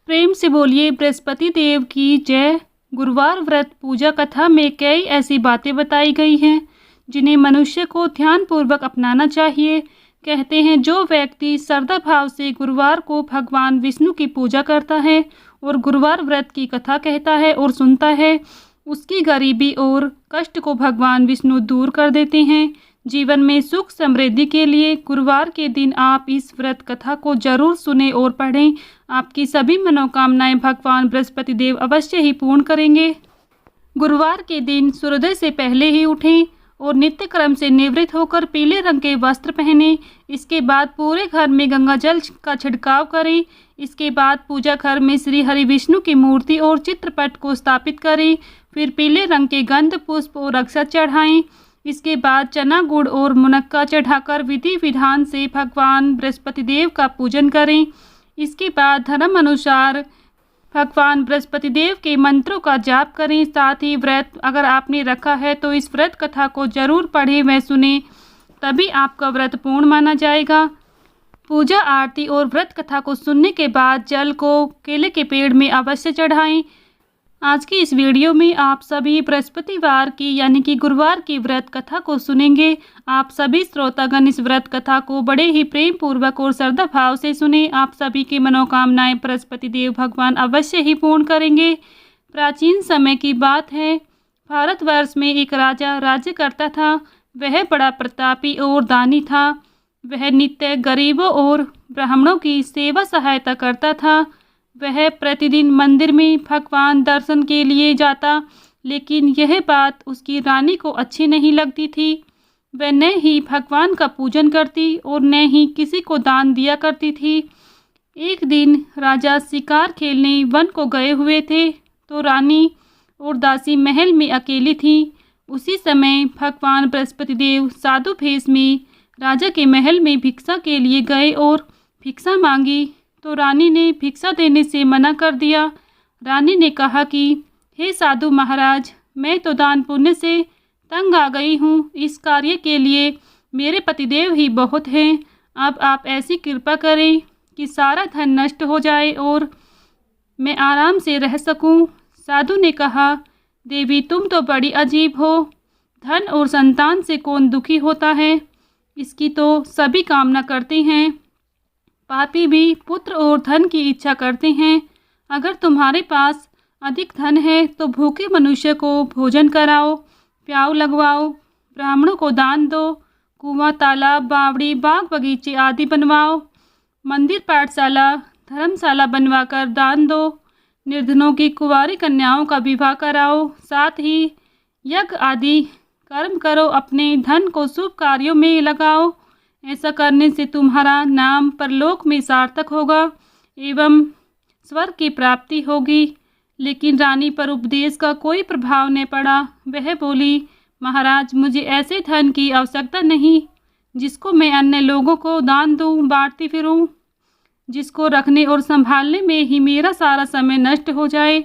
प्रेम से बोलिए बृहस्पति देव की जय। गुरुवार व्रत पूजा कथा में कई ऐसी बातें बताई गई हैं जिन्हें मनुष्य को ध्यानपूर्वक अपनाना चाहिए। कहते हैं जो व्यक्ति श्रद्धा भाव से गुरुवार को भगवान विष्णु की पूजा करता है और गुरुवार व्रत की कथा कहता है और सुनता है, उसकी गरीबी और कष्ट को भगवान विष्णु दूर कर देते हैं। जीवन में सुख समृद्धि के लिए गुरुवार के दिन आप इस व्रत कथा को जरूर सुने और पढ़ें। आपकी सभी मनोकामनाएं भगवान बृहस्पति देव अवश्य ही पूर्ण करेंगे। गुरुवार के दिन सूर्योदय से पहले ही उठें और नित्य क्रम से निवृत्त होकर पीले रंग के वस्त्र पहनें। इसके बाद पूरे घर में गंगा जल का छिड़काव करें। इसके बाद पूजा घर में श्री हरि विष्णु की मूर्ति और चित्रपट को स्थापित करें। फिर पीले रंग के गंध पुष्प और अक्षत चढ़ाएं। इसके बाद चना गुड़ और मुनक्का चढ़ाकर विधि विधान से भगवान बृहस्पति देव का पूजन करें। इसके बाद धर्म अनुसार भगवान बृहस्पति देव के मंत्रों का जाप करें। साथ ही व्रत अगर आपने रखा है तो इस व्रत कथा को जरूर पढ़ें व सुने, तभी आपका व्रत पूर्ण माना जाएगा। पूजा आरती और व्रत कथा को सुनने के बाद जल को केले के पेड़ में अवश्य चढ़ाएं। आज की इस वीडियो में आप सभी बृहस्पतिवार की यानी कि गुरुवार की व्रत कथा को सुनेंगे। आप सभी श्रोतागण इस व्रत कथा को बड़े ही प्रेम पूर्वक और श्रद्धा भाव से सुने। आप सभी की मनोकामनाएं बृहस्पति देव भगवान अवश्य ही पूर्ण करेंगे। प्राचीन समय की बात है, भारतवर्ष में एक राजा राज्य करता था। वह बड़ा प्रतापी और दानी था। वह नित्य गरीबों और ब्राह्मणों की सेवा सहायता करता था। वह प्रतिदिन मंदिर में भगवान दर्शन के लिए जाता, लेकिन यह बात उसकी रानी को अच्छी नहीं लगती थी। वह न ही भगवान का पूजन करती और न ही किसी को दान दिया करती थी। एक दिन राजा शिकार खेलने वन को गए हुए थे तो रानी और दासी महल में अकेली थी। उसी समय भगवान बृहस्पति देव साधु भेष में राजा के महल में भिक्षा के लिए गए और भिक्षा मांगी तो रानी ने भिक्षा देने से मना कर दिया। रानी ने कहा कि हे साधु महाराज, मैं तो दान पुण्य से तंग आ गई हूँ। इस कार्य के लिए मेरे पतिदेव ही बहुत हैं। अब आप ऐसी कृपा करें कि सारा धन नष्ट हो जाए और मैं आराम से रह सकूं। साधु ने कहा, देवी तुम तो बड़ी अजीब हो। धन और संतान से कौन दुखी होता है? इसकी तो सभी कामना करते हैं। पापी भी पुत्र और धन की इच्छा करते हैं। अगर तुम्हारे पास अधिक धन है तो भूखे मनुष्य को भोजन कराओ, प्याऊ लगवाओ, ब्राह्मणों को दान दो, कुआं, तालाब, बावड़ी, बाग बगीचे आदि बनवाओ, मंदिर, पाठशाला, धर्मशाला बनवाकर दान दो, निर्धनों की कुंवारी कन्याओं का विवाह कराओ, साथ ही यज्ञ आदि कर्म करो, अपने धन को शुभ कार्यों में लगाओ। ऐसा करने से तुम्हारा नाम परलोक में सार्थक होगा एवं स्वर्ग की प्राप्ति होगी। लेकिन रानी पर उपदेश का कोई प्रभाव न पड़ा। वह बोली, महाराज, मुझे ऐसे धन की आवश्यकता नहीं जिसको मैं अन्य लोगों को दान दूं, बांटती फिरूं, जिसको रखने और संभालने में ही मेरा सारा समय नष्ट हो जाए।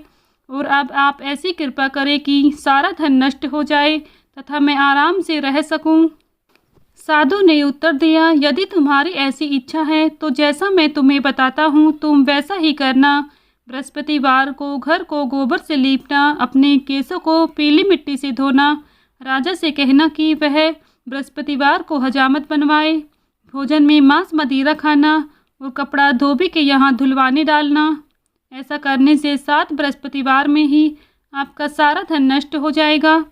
और अब आप ऐसी कृपा करें कि सारा धन नष्ट हो जाए तथा मैं आराम से रह सकूं। साधु ने उत्तर दिया, यदि तुम्हारी ऐसी इच्छा है तो जैसा मैं तुम्हें बताता हूँ तुम वैसा ही करना। बृहस्पतिवार को घर को गोबर से लीपना, अपने केसों को पीली मिट्टी से धोना, राजा से कहना कि वह बृहस्पतिवार को हजामत बनवाए, भोजन में मांस मदिरा खाना और कपड़ा धोबी के यहाँ धुलवाने डालना। ऐसा करने से 7 बृहस्पतिवार में ही आपका सारा धन नष्ट हो जाएगा।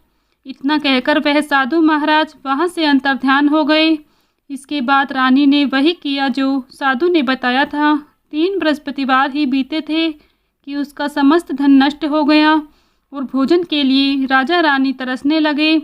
इतना कहकर वह साधु महाराज वहाँ से अंतर्ध्यान हो गए। इसके बाद रानी ने वही किया जो साधु ने बताया था। 3 बृहस्पतिवार ही बीते थे कि उसका समस्त धन नष्ट हो गया और भोजन के लिए राजा रानी तरसने लगे।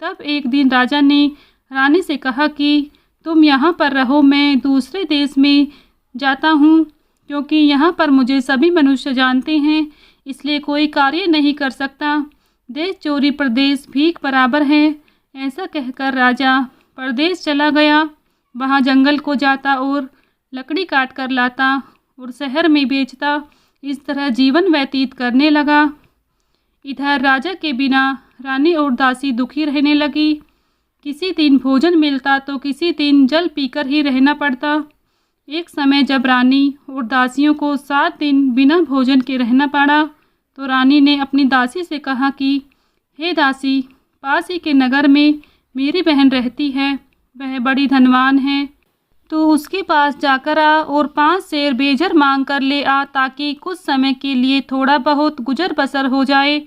तब एक दिन राजा ने रानी से कहा कि तुम यहाँ पर रहो, मैं दूसरे देश में जाता हूँ, क्योंकि यहाँ पर मुझे सभी मनुष्य जानते हैं, इसलिए कोई कार्य नहीं कर सकता। देश चोरी प्रदेश भीख बराबर है। ऐसा कहकर राजा परदेश चला गया। वहाँ जंगल को जाता और लकड़ी काट कर लाता और शहर में बेचता। इस तरह जीवन व्यतीत करने लगा। इधर राजा के बिना रानी और दासी दुखी रहने लगी। किसी दिन भोजन मिलता तो किसी दिन जल पीकर ही रहना पड़ता। एक समय जब रानी और दासियों को 7 दिन बिना भोजन के रहना पड़ा तो रानी ने अपनी दासी से कहा कि हे दासी, पास ही के नगर में मेरी बहन रहती है, वह बड़ी धनवान है, तो उसके पास जाकर आ और 5 सेर बेजर मांग कर ले आ, ताकि कुछ समय के लिए थोड़ा बहुत गुजर बसर हो जाए।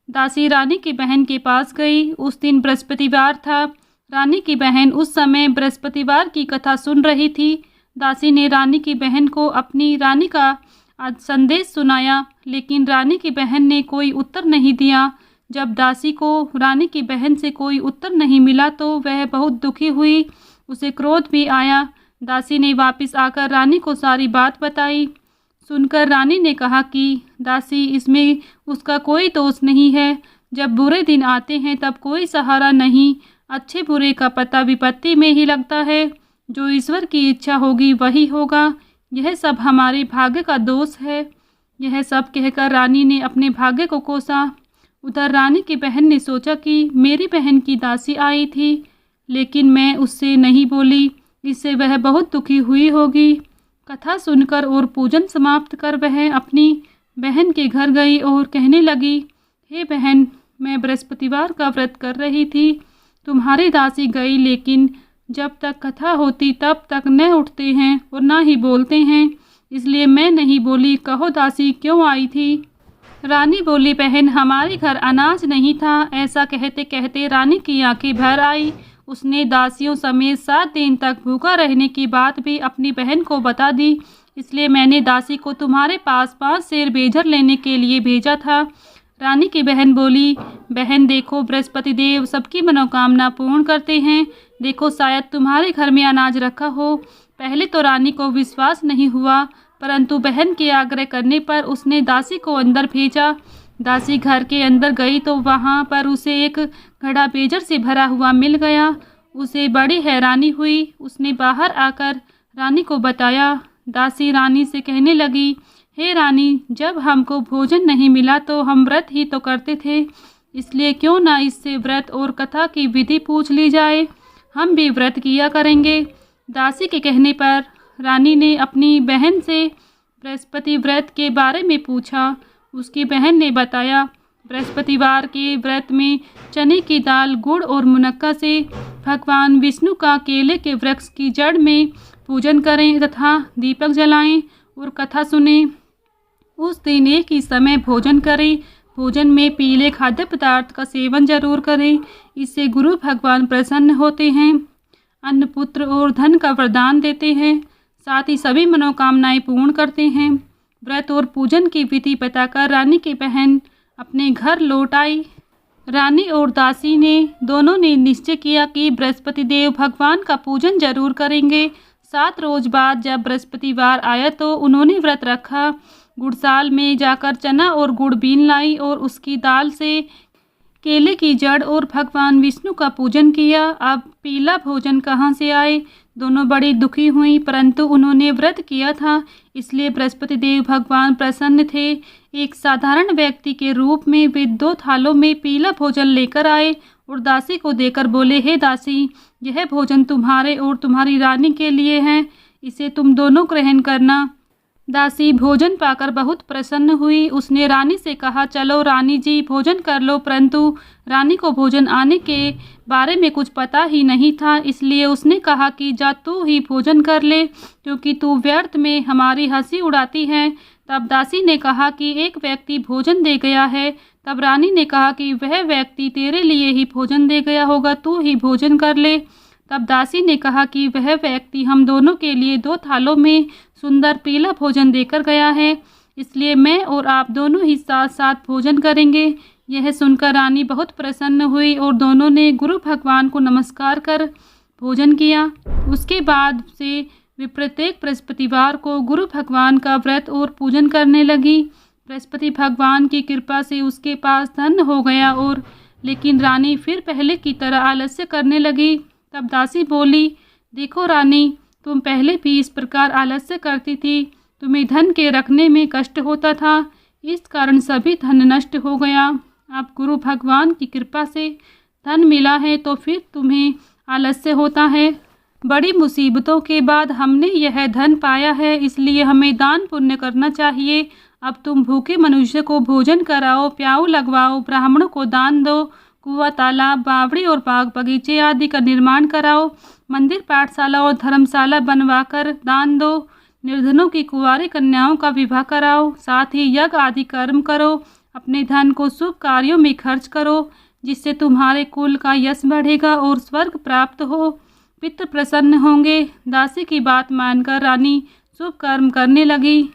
दासी रानी की बहन के पास गई। उस दिन बृहस्पतिवार था। रानी की बहन उस समय बृहस्पतिवार की कथा सुन रही थी। दासी ने रानी की बहन को अपनी रानी का संदेश सुनाया, लेकिन रानी की बहन ने कोई उत्तर नहीं दिया। जब दासी को रानी की बहन से कोई उत्तर नहीं मिला तो वह बहुत दुखी हुई, उसे क्रोध भी आया। दासी ने वापस आकर रानी को सारी बात बताई। सुनकर रानी ने कहा कि दासी, इसमें उसका कोई दोष नहीं है। जब बुरे दिन आते हैं तब कोई सहारा नहीं, अच्छे बुरे का पता विपत्ति में ही लगता है। जो ईश्वर की इच्छा होगी वही होगा, यह सब हमारे भाग्य का दोष है। यह सब कहकर रानी ने अपने भाग्य को कोसा। उधर रानी की बहन ने सोचा कि मेरी बहन की दासी आई थी, लेकिन मैं उससे नहीं बोली, इससे वह बहुत दुखी हुई होगी। कथा सुनकर और पूजन समाप्त कर वह अपनी बहन के घर गई और कहने लगी, हे बहन, मैं बृहस्पतिवार का व्रत कर रही थी, तुम्हारी दासी गई, लेकिन जब तक कथा होती तब तक न उठते हैं और न ही बोलते हैं, इसलिए मैं नहीं बोली। कहो दासी क्यों आई थी? रानी बोली, बहन, हमारे घर अनाज नहीं था। ऐसा कहते कहते रानी की आंखें भर आई। उसने दासियों समेत 7 दिन तक भूखा रहने की बात भी अपनी बहन को बता दी। इसलिए मैंने दासी को तुम्हारे पास 5 सेर बेजर लेने के लिए भेजा था। रानी की बहन बोली, बहन देखो, बृहस्पति देव सबकी मनोकामना पूर्ण करते हैं। देखो, शायद तुम्हारे घर में अनाज रखा हो। पहले तो रानी को विश्वास नहीं हुआ, परंतु बहन के आग्रह करने पर उसने दासी को अंदर भेजा। दासी घर के अंदर गई तो वहाँ पर उसे एक घड़ा बेजर से भरा हुआ मिल गया। उसे बड़ी हैरानी हुई। उसने बाहर आकर रानी को बताया। दासी रानी से कहने लगी, हे रानी, जब हमको भोजन नहीं मिला तो हम व्रत ही तो करते थे, इसलिए क्यों ना इससे व्रत और कथा की विधि पूछ ली जाए, हम भी व्रत किया करेंगे। दासी के कहने पर रानी ने अपनी बहन से बृहस्पति व्रत के बारे में पूछा। उसकी बहन ने बताया, बृहस्पतिवार के व्रत में चने की दाल, गुड़ और मुनक्का से भगवान विष्णु का केले के वृक्ष की जड़ में पूजन करें तथा दीपक जलाएं और कथा सुनें। उस दिन एक ही समय भोजन करें। भोजन में पीले खाद्य पदार्थ का सेवन जरूर करें, इससे गुरु भगवान प्रसन्न होते हैं, अन्न, पुत्र और धन का वरदान देते हैं, साथ ही सभी मनोकामनाएं पूर्ण करते हैं। व्रत और पूजन की विधि बताकर रानी की बहन अपने घर लौट आई। रानी और दासी ने दोनों ने निश्चय किया कि बृहस्पति देव भगवान का पूजन जरूर करेंगे। 7 रोज बाद जब बृहस्पतिवार आया तो उन्होंने व्रत रखा। गुड़साल में जाकर चना और गुड़ बीन लाई और उसकी दाल से केले की जड़ और भगवान विष्णु का पूजन किया। अब पीला भोजन कहाँ से आए? दोनों बड़ी दुखी हुई, परंतु उन्होंने व्रत किया था, इसलिए बृहस्पति देव भगवान प्रसन्न थे। एक साधारण व्यक्ति के रूप में वे 2 थालों में पीला भोजन लेकर आए और दासी को देकर बोले, हे दासी, यह भोजन तुम्हारे और तुम्हारी रानी के लिए है, इसे तुम दोनों ग्रहण करना। दासी भोजन पाकर बहुत प्रसन्न हुई। उसने रानी से कहा, चलो रानी जी, भोजन कर लो। परंतु रानी को भोजन आने के बारे में कुछ पता ही नहीं था, इसलिए उसने कहा कि जा तू ही भोजन कर ले, क्योंकि तू व्यर्थ में हमारी हंसी उड़ाती है। तब दासी ने कहा कि एक व्यक्ति भोजन दे गया है। तब रानी ने कहा कि वह व्यक्ति तेरे लिए ही भोजन दे गया होगा, तू ही भोजन कर ले। तब दासी ने कहा कि वह व्यक्ति हम दोनों के लिए 2 थालों में सुंदर पीला भोजन देकर गया है, इसलिए मैं और आप दोनों ही साथ साथ भोजन करेंगे। यह सुनकर रानी बहुत प्रसन्न हुई और दोनों ने गुरु भगवान को नमस्कार कर भोजन किया। उसके बाद से वे प्रत्येक बृहस्पतिवार को गुरु भगवान का व्रत और पूजन करने लगी। बृहस्पति भगवान की कृपा से उसके पास धन हो गया और लेकिन रानी फिर पहले की तरह आलस्य करने लगी। तब दासी बोली, देखो रानी, तुम पहले भी इस प्रकार आलस्य करती थी, तुम्हें धन के रखने में कष्ट होता था, इस कारण सभी धन नष्ट हो गया। अब गुरु भगवान की कृपा से धन मिला है तो फिर तुम्हें आलस्य होता है। बड़ी मुसीबतों के बाद हमने यह धन पाया है, इसलिए हमें दान पुण्य करना चाहिए। अब तुम भूखे मनुष्य को भोजन कराओ, प्याऊ लगवाओ, ब्राह्मणों को दान दो, कुआं, तालाब, बावड़ी और बाग बगीचे आदि का निर्माण कराओ, मंदिर, पाठशाला और धर्मशाला बनवाकर दान दो, निर्धनों की कुंवारी कन्याओं का विवाह कराओ, साथ ही यज्ञ आदि कर्म करो। अपने धन को शुभ कार्यों में खर्च करो, जिससे तुम्हारे कुल का यश बढ़ेगा और स्वर्ग प्राप्त हो। पितृ प्रसन्न होंगे। दासी की बात मानकर रानी शुभ कर्म करने लगी।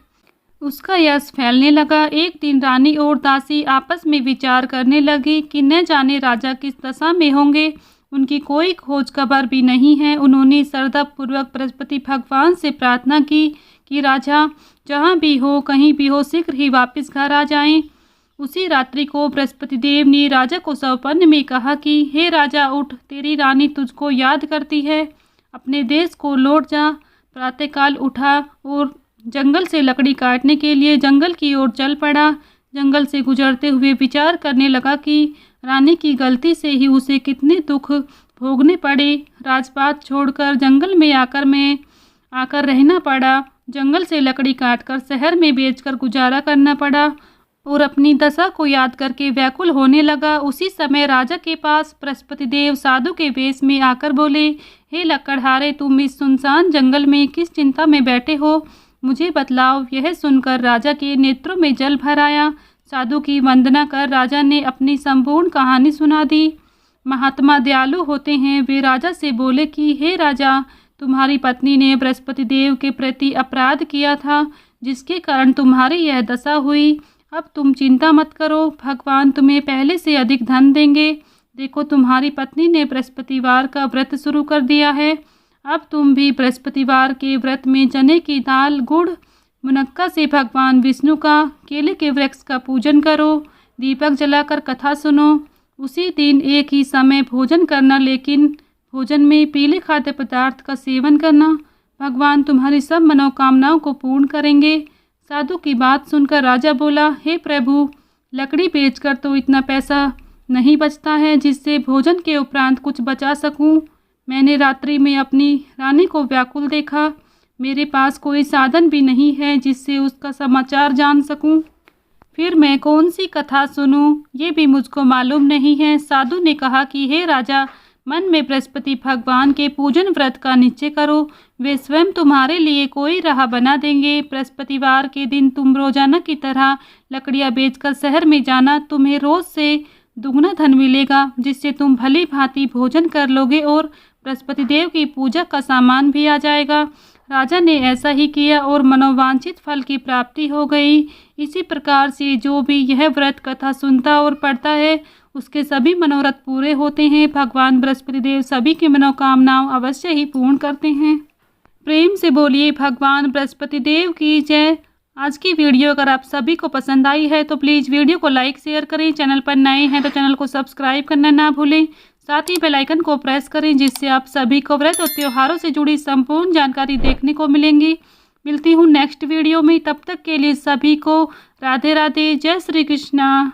उसका यश फैलने लगा। एक दिन रानी और दासी आपस में विचार करने लगी कि न जाने राजा किस दशा में होंगे। उनकी कोई खोज खबर भी नहीं है। उन्होंने श्रद्धापूर्वक बृहस्पति भगवान से प्रार्थना की कि राजा जहाँ भी हो, कहीं भी हो, शीघ्र ही वापस घर आ जाएं। उसी रात्रि को बृहस्पति देव ने राजा को सौपन्न में कहा कि हे राजा, उठ, तेरी रानी तुझको याद करती है, अपने देश को लौट जा। प्रातःकाल उठा और जंगल से लकड़ी काटने के लिए जंगल की ओर चल पड़ा। जंगल से गुजरते हुए विचार करने लगा कि रानी की गलती से ही उसे कितने दुख भोगने पड़े। राजपाट छोड़कर जंगल में आकर रहना पड़ा। जंगल से लकड़ी काटकर शहर में बेचकर गुजारा करना पड़ा और अपनी दशा को याद करके व्याकुल होने लगा। उसी समय राजा के पास बृहस्पति देव साधु के वेश में आकर बोले, हे लकड़हारे, तुम इस सुनसान जंगल में किस चिंता में बैठे हो, मुझे बतलाओ। यह सुनकर राजा के नेत्रों में जल भर आया। साधु की वंदना कर राजा ने अपनी संपूर्ण कहानी सुना दी। महात्मा दयालु होते हैं। वे राजा से बोले कि हे राजा, तुम्हारी पत्नी ने बृहस्पति देव के प्रति अपराध किया था, जिसके कारण तुम्हारी यह दशा हुई। अब तुम चिंता मत करो, भगवान तुम्हें पहले से अधिक धन देंगे। देखो, तुम्हारी पत्नी ने बृहस्पतिवार का व्रत शुरू कर दिया है। अब तुम भी बृहस्पतिवार के व्रत में चने की दाल, गुड़, मुनक्का से भगवान विष्णु का, केले के वृक्ष का पूजन करो, दीपक जलाकर कथा सुनो। उसी दिन एक ही समय भोजन करना, लेकिन भोजन में पीले खाद्य पदार्थ का सेवन करना। भगवान तुम्हारी सब मनोकामनाओं को पूर्ण करेंगे। साधु की बात सुनकर राजा बोला, हे प्रभु, लकड़ी बेचकर तो इतना पैसा नहीं बचता है जिससे भोजन के उपरांत कुछ बचा सकूं। मैंने रात्रि में अपनी रानी को व्याकुल देखा। मेरे पास कोई साधन भी नहीं है जिससे उसका समाचार जान सकूं। फिर मैं कौन सी कथा सुनूं, ये भी मुझको मालूम नहीं है। साधु ने कहा कि हे राजा, मन में बृहस्पति भगवान के पूजन व्रत का निश्चय करो, वे स्वयं तुम्हारे लिए कोई राह बना देंगे। बृहस्पतिवार के दिन तुम रोजाना की तरह लकड़ियाँ बेचकर शहर में जाना। तुम्हें रोज से दुगना धन मिलेगा, जिससे तुम भली भांति भोजन कर लोगे और बृहस्पति देव की पूजा का सामान भी आ जाएगा। राजा ने ऐसा ही किया और मनोवांछित फल की प्राप्ति हो गई। इसी प्रकार से जो भी यह व्रत कथा सुनता और पढ़ता है, उसके सभी मनोरथ पूरे होते हैं। भगवान बृहस्पति देव सभी की मनोकामनाओं अवश्य ही पूर्ण करते हैं। प्रेम से बोलिए भगवान बृहस्पति देव की जय। आज की वीडियो अगर आप सभी को पसंद आई है तो प्लीज़ वीडियो को लाइक शेयर करें। चैनल पर नए हैं तो चैनल को सब्सक्राइब करना ना भूलें। साथ ही बेल आइकन को प्रेस करें, जिससे आप सभी को व्रत और त्योहारों से जुड़ी संपूर्ण जानकारी देखने को मिलेंगी। मिलती हूँ नेक्स्ट वीडियो में। तब तक के लिए सभी को राधे राधे, जय श्री कृष्णा।